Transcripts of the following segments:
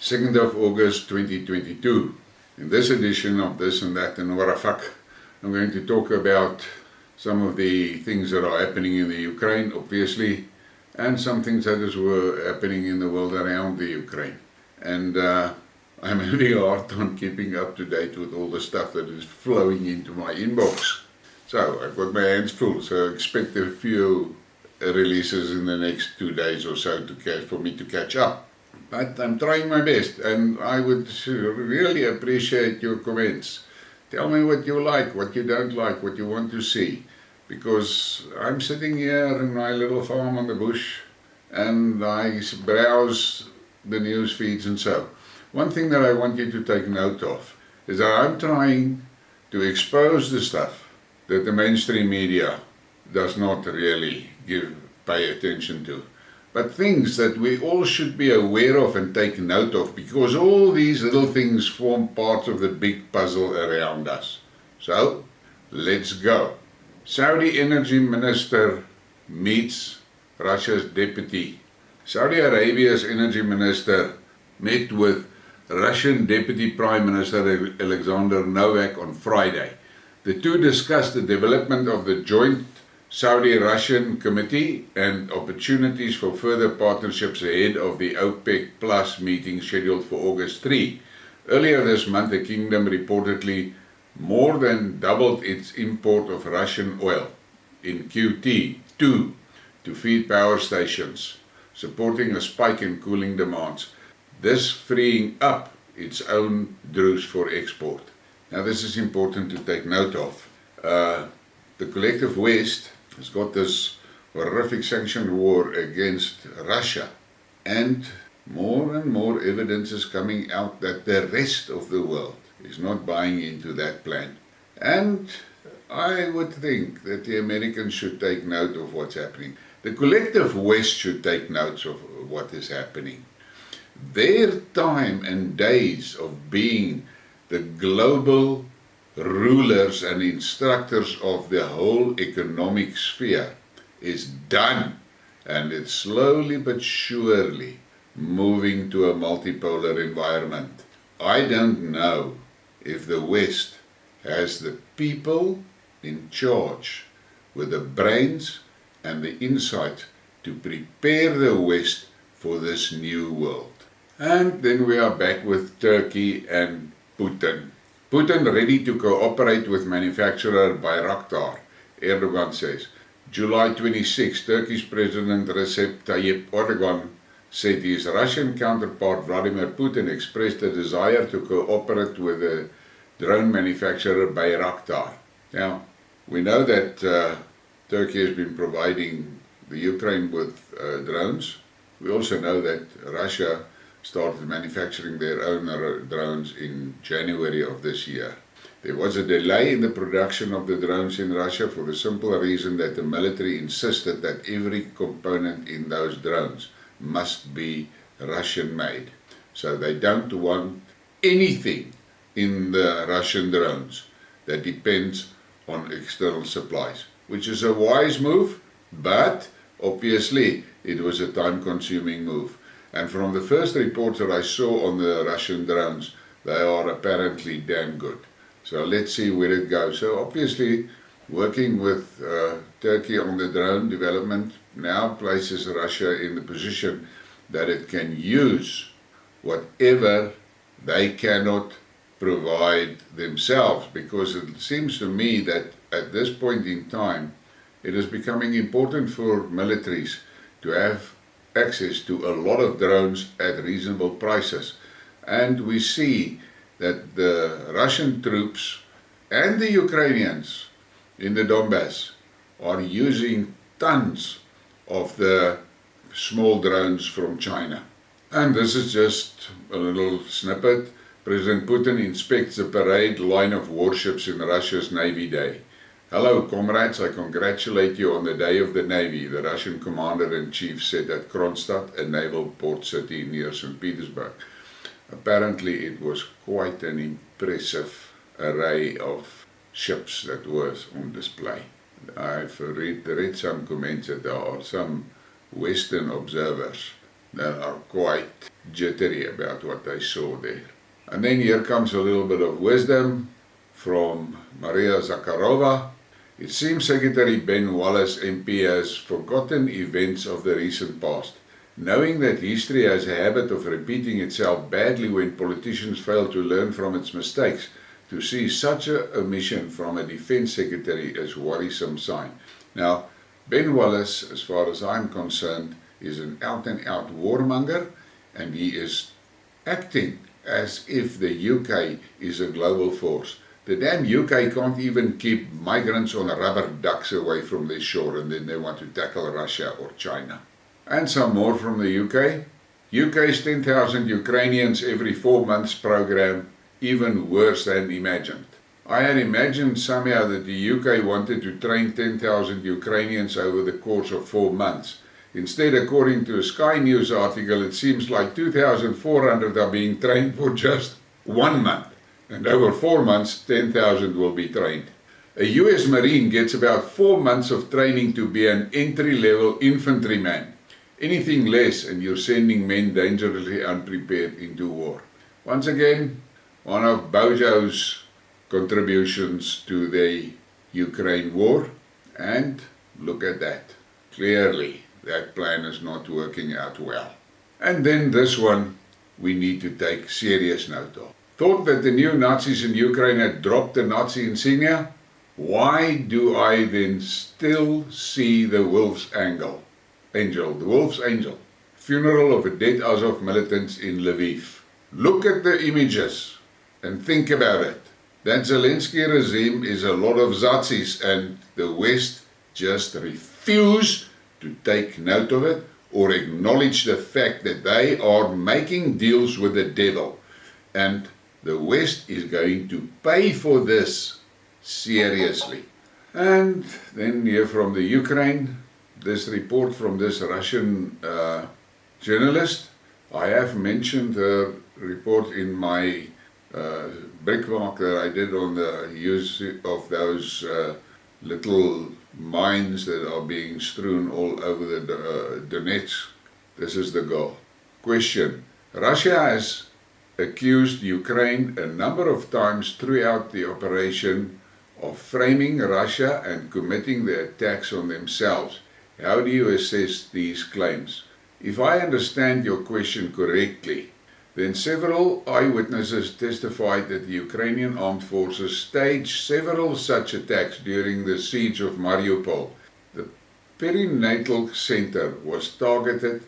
2nd of August 2022. In this edition of This and That and What a Fuck, I'm going to talk about some of the things that are happening in the Ukraine, obviously, and some things that were happening in the world around the Ukraine. And I'm having a hard time keeping up to date with all the stuff that is flowing into my inbox. So I've got my hands full, so expect a few releases in the next 2 days or so for me to catch up. But I'm trying my best, and I would really appreciate your comments. Tell me what you like, what you don't like, what you want to see. Because I'm sitting here in my little farm on the bush, and I browse the news feeds and so. One thing that I want you to take note of is that I'm trying to expose the stuff that the mainstream media does not really pay attention to. But things that we all should be aware of and take note of, because all these little things form part of the big puzzle around us. So, let's go. Saudi Energy Minister meets Russia's deputy. Saudi Arabia's Energy Minister met with Russian Deputy Prime Minister Alexander Novak on Friday. The two discussed the development of the joint Saudi-Russian Committee and opportunities for further partnerships ahead of the OPEC Plus meeting scheduled for August 3. Earlier this month, the kingdom reportedly more than doubled its import of Russian oil in QT2 to feed power stations, supporting a spike in cooling demands, this freeing up its own drugs for export. Now this is important to take note of. The collective West has got this horrific sanction war against Russia, and more evidence is coming out that the rest of the world is not buying into that plan. And I would think that the Americans should take note of what's happening. The collective West should take notes of what is happening. Their time and days of being the global rulers and instructors of the whole economic sphere is done, and it's slowly but surely moving to a multipolar environment. I don't know if the West has the people in charge with the brains and the insight to prepare the West for this new world. And then we are back with Turkey and Putin. Putin ready to cooperate with manufacturer Briekmerke, Erdogan says. July 26, Turkish President Recep Tayyip Erdogan said his Russian counterpart Vladimir Putin expressed a desire to cooperate with the drone manufacturer Briekmerke. Now, we know that Turkey has been providing the Ukraine with drones. We also know that Russia started manufacturing their own drones in January of this year. There was a delay in the production of the drones in Russia for the simple reason that the military insisted that every component in those drones must be Russian made. So they don't want anything in the Russian drones that depends on external supplies, which is a wise move, but obviously it was a time-consuming move. And from the first reports that I saw on the Russian drones, they are apparently damn good. So let's see where it goes. So obviously, working with Turkey on the drone development now places Russia in the position that it can use whatever they cannot provide themselves, because it seems to me that at this point in time, it is becoming important for militaries to have access to a lot of drones at reasonable prices. And we see that the Russian troops and the Ukrainians in the Donbass are using tons of the small drones from China. And this is just a little snippet. President Putin inspects the parade line of warships in Russia's Navy Day. Hello comrades, I congratulate you on the Day of the Navy, the Russian Commander-in-Chief said at Kronstadt, a naval port city near St. Petersburg. Apparently it was quite an impressive array of ships that was on display. I've read some comments that there are some Western observers that are quite jittery about what they saw there. And then here comes a little bit of wisdom from Maria Zakharova. It seems Secretary Ben Wallace MP has forgotten events of the recent past. Knowing that history has a habit of repeating itself badly when politicians fail to learn from its mistakes, to see such an omission from a defense secretary is a worrisome sign. Now, Ben Wallace, as far as I'm concerned, is an out-and-out warmonger, and he is acting as if the UK is a global force. The damn UK can't even keep migrants on rubber ducks away from their shore, and then they want to tackle Russia or China. And some more from the UK. UK's 10,000 Ukrainians every 4 months program, even worse than imagined. I had imagined somehow that the UK wanted to train 10,000 Ukrainians over the course of 4 months. Instead, according to a Sky News article, it seems like 2,400 are being trained for just 1 month. And over 4 months, 10,000 will be trained. A US Marine gets about 4 months of training to be an entry-level infantryman. Anything less and you're sending men dangerously unprepared into war. Once again, one of Bojo's contributions to the Ukraine war, and look at that. Clearly, that plan is not working out well. And then this one we need to take serious note of. Thought that the new Nazis in Ukraine had dropped the Nazi insignia? Why do I then still see the wolf's angel, the wolf's angel? Funeral of a dead Azov militants in Lviv. Look at the images and think about it. That Zelensky regime is a lot of Nazis, and the West just refuse to take note of it or acknowledge the fact that they are making deals with the devil. And the West is going to pay for this seriously. And then here from the Ukraine, this report from this Russian journalist. I have mentioned her report in my Briekmerke that I did on the use of those little mines that are being strewn all over the Donetsk. This is the goal. Question. Russia has accused Ukraine a number of times throughout the operation of framing Russia and committing the attacks on themselves. How do you assess these claims? If I understand your question correctly, then several eyewitnesses testified that the Ukrainian armed forces staged several such attacks during the siege of Mariupol. The perinatal center was targeted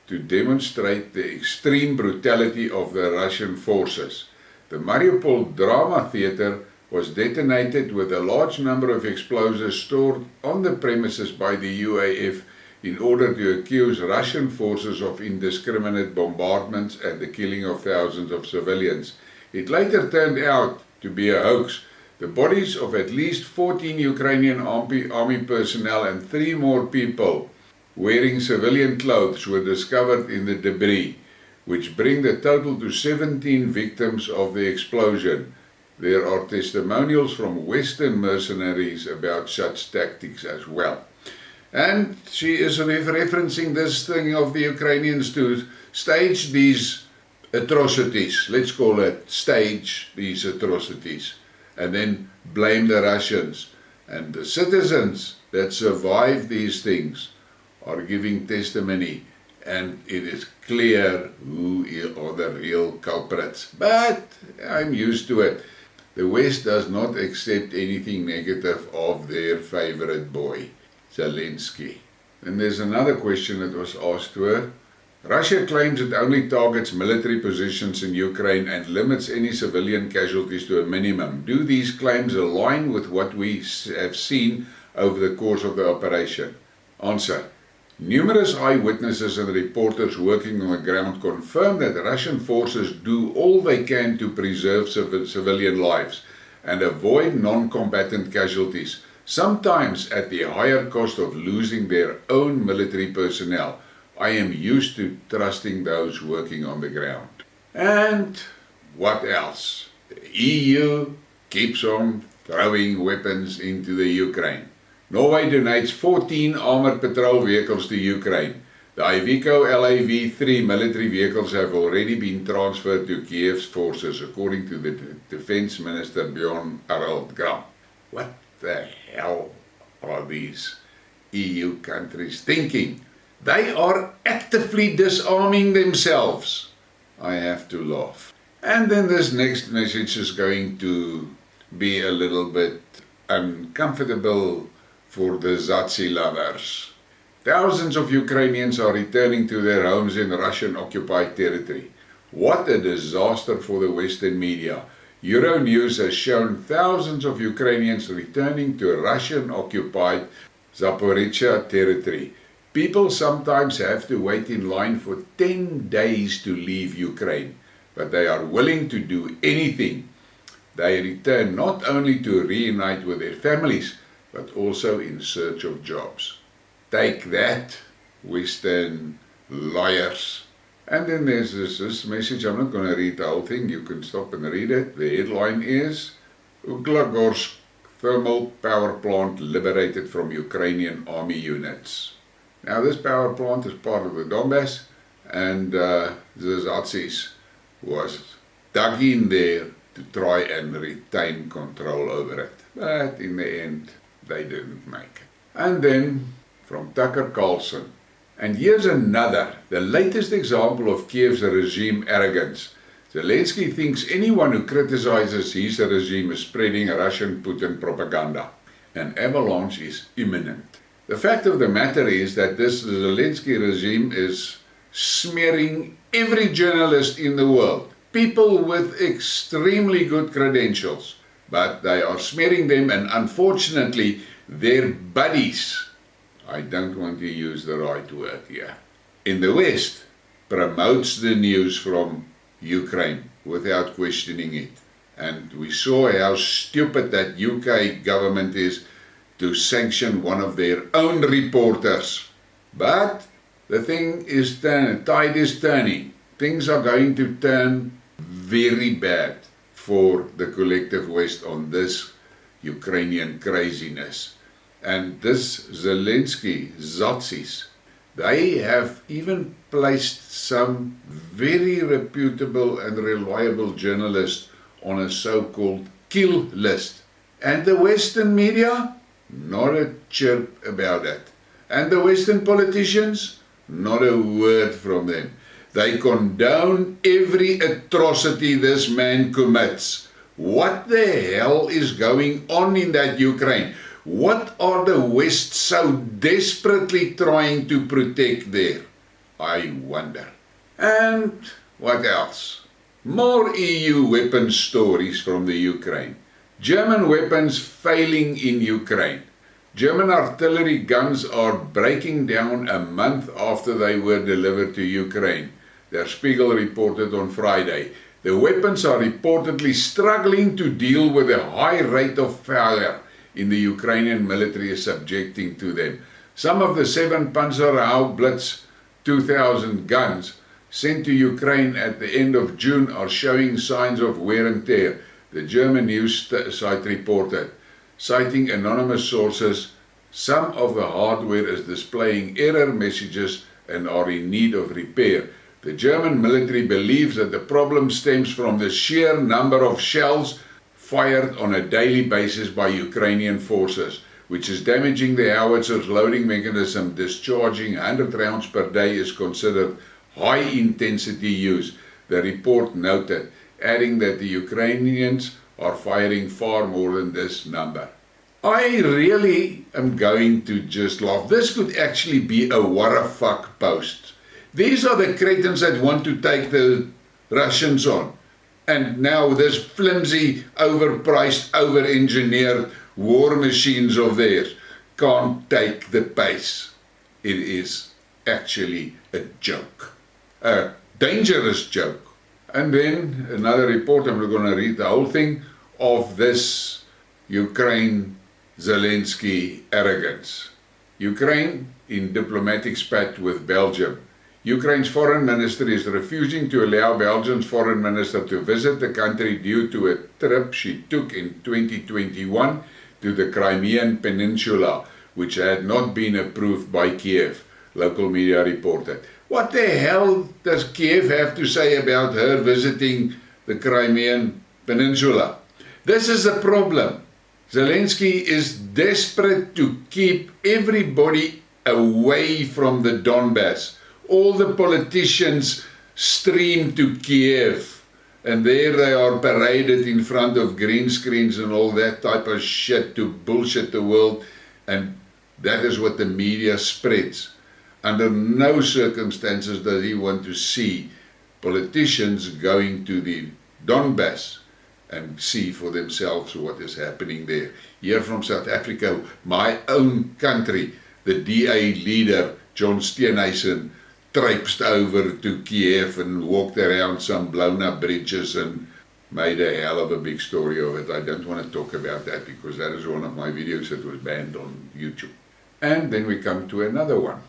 to demonstrate the extreme brutality of the Russian forces. The Mariupol drama theater was detonated with a large number of explosives stored on the premises by the UAF in order to accuse Russian forces of indiscriminate bombardments and the killing of thousands of civilians. It later turned out to be a hoax. The bodies of at least 14 Ukrainian army personnel and 3 more people wearing civilian clothes were discovered in the debris, which bring the total to 17 victims of the explosion. There are testimonials from Western mercenaries about such tactics as well. And she is referencing this thing of the Ukrainians to stage these atrocities, let's call it stage these atrocities, and then blame the Russians. And the citizens that survived these things are giving testimony, and it is clear who are the real culprits. But I'm used to it. The West does not accept anything negative of their favorite boy, Zelensky. And there's another question that was asked to her. Russia claims it only targets military positions in Ukraine and limits any civilian casualties to a minimum. Do these claims align with what we have seen over the course of the operation? Answer. Numerous eyewitnesses and reporters working on the ground confirm that Russian forces do all they can to preserve civilian lives and avoid non-combatant casualties, sometimes at the higher cost of losing their own military personnel. I am used to trusting those working on the ground. And what else? The EU keeps on throwing weapons into the Ukraine. Norway donates 14 armored patrol vehicles to Ukraine. The Iveco LAV-3 military vehicles have already been transferred to Kiev's forces, according to the Defense Minister Bjorn Arrold. What the hell are these EU countries thinking? They are actively disarming themselves. I have to laugh. And then this next message is going to be a little bit uncomfortable for the Zazi lovers. Thousands of Ukrainians are returning to their homes in Russian-occupied territory. What a disaster for the Western media. Euronews has shown thousands of Ukrainians returning to Russian-occupied Zaporizhzhia territory. People sometimes have to wait in line for 10 days to leave Ukraine, but they are willing to do anything. They return not only to reunite with their families, but also in search of jobs. Take that, Western liars. And then there's this message. I'm not going to read the whole thing. You can stop and read it. The headline is, Uglagorsk thermal power plant liberated from Ukrainian army units. Now this power plant is part of the Donbass, and the Nazis was dug in there to try and retain control over it. But in the end, they didn't make it. And then from Tucker Carlson. And here's another, the latest example of Kiev's regime arrogance. Zelensky thinks anyone who criticizes his regime is spreading Russian Putin propaganda. An avalanche is imminent. The fact of the matter is that this Zelensky regime is smearing every journalist in the world. People with extremely good credentials. But they are smearing them, and unfortunately their buddies, I don't want to use the right word here, in the West, promotes the news from Ukraine without questioning it. And we saw how stupid that UK government is to sanction one of their own reporters. But the thing is turning, tide is turning. Things are going to turn very bad for the collective West on this Ukrainian craziness. And this Zelensky, Zazis, they have even placed some very reputable and reliable journalists on a so-called kill list. And the Western media, not a chirp about it. And the Western politicians, not a word from them. They condone every atrocity this man commits. What the hell is going on in that Ukraine? What are the West so desperately trying to protect there? I wonder. And what else? More EU weapons stories from the Ukraine. German weapons failing in Ukraine. German artillery guns are breaking down a month after they were delivered to Ukraine. Der Spiegel reported on Friday. The weapons are reportedly struggling to deal with the high rate of fire in the Ukrainian military is subjecting to them. Some of the 7 Panzerhaubitze 2000 guns sent to Ukraine at the end of June are showing signs of wear and tear, the German news site reported. Citing anonymous sources, some of the hardware is displaying error messages and are in need of repair. The German military believes that the problem stems from the sheer number of shells fired on a daily basis by Ukrainian forces, which is damaging the howitzer's loading mechanism. Discharging 100 rounds per day is considered high-intensity use, the report noted, adding that the Ukrainians are firing far more than this number. I really am going to just laugh. This could actually be a what a fuck post. These are the cretins that want to take the Russians on. And now this flimsy, overpriced, over-engineered war machines of theirs can't take the pace. It is actually a joke. A dangerous joke. And then another report, I'm not going to read the whole thing, of this Ukraine Zelensky arrogance. Ukraine in diplomatic spat with Belgium. Ukraine's foreign minister is refusing to allow Belgium's foreign minister to visit the country due to a trip she took in 2021 to the Crimean Peninsula, which had not been approved by Kiev. local media reported. What the hell does Kiev have to say about her visiting the Crimean Peninsula? This is the problem. Zelensky is desperate to keep everybody away from the Donbass. All the politicians stream to Kiev, and there they are paraded in front of green screens and all that type of shit to bullshit the world, and that is what the media spreads. Under no circumstances does he want to see politicians going to the Donbass and see for themselves what is happening there. Here from South Africa, my own country, the DA leader, John Steenhuisen, traipsed over to Kiev and walked around some blown up bridges and made a hell of a big story of it. I don't want to talk about that because that is one of my videos that was banned on YouTube. And then we come to another one.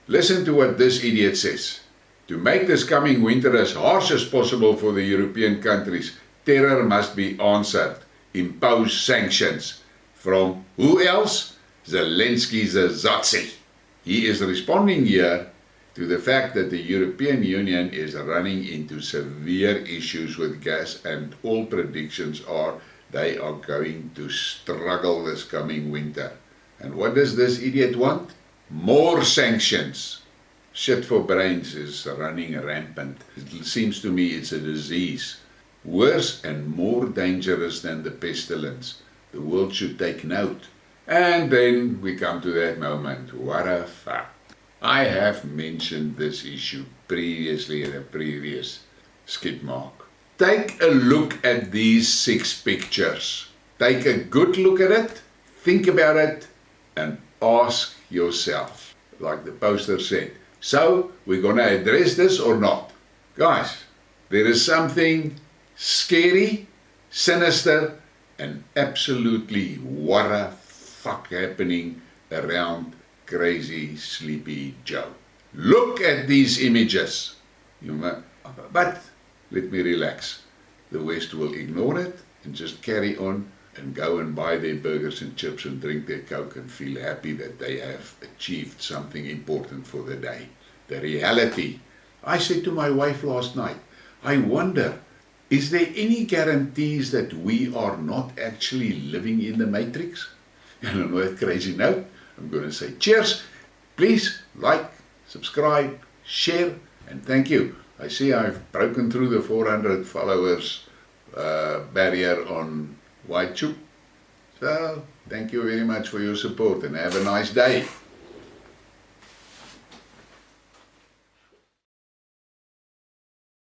Listen to what this idiot says. To make this coming winter as harsh as possible for the European countries, terror must be answered. Impose sanctions. From who else? Zelensky Zazazi. He is responding here to the fact that the European Union is running into severe issues with gas, and all predictions are they are going to struggle this coming winter. And what does this idiot want? More sanctions. Shit for brains is running rampant. It seems to me it's a disease. Worse and more dangerous than the pestilence. The world should take note. And then we come to that moment. What a fuck. I have mentioned this issue previously in a previous Skidmark. Take a look at these 6 pictures. Take a good look at it, think about it, and ask yourself, like the poster said, so we're going to address this or not? Guys, there is something scary, sinister, and absolutely what a fuck happening around crazy Sleepy Joe. Look at these images. But let me relax. The West will ignore it and just carry on and go and buy their burgers and chips and drink their Coke and feel happy that they have achieved something important for the day. The reality. I said to my wife last night, I wonder, is there any guarantees that we are not actually living in the Matrix? And on that crazy note, I'm going to say cheers. Please like, subscribe, share, and thank you. I see I've broken through the 400 followers barrier on YouTube. So, thank you very much for your support and have a nice day.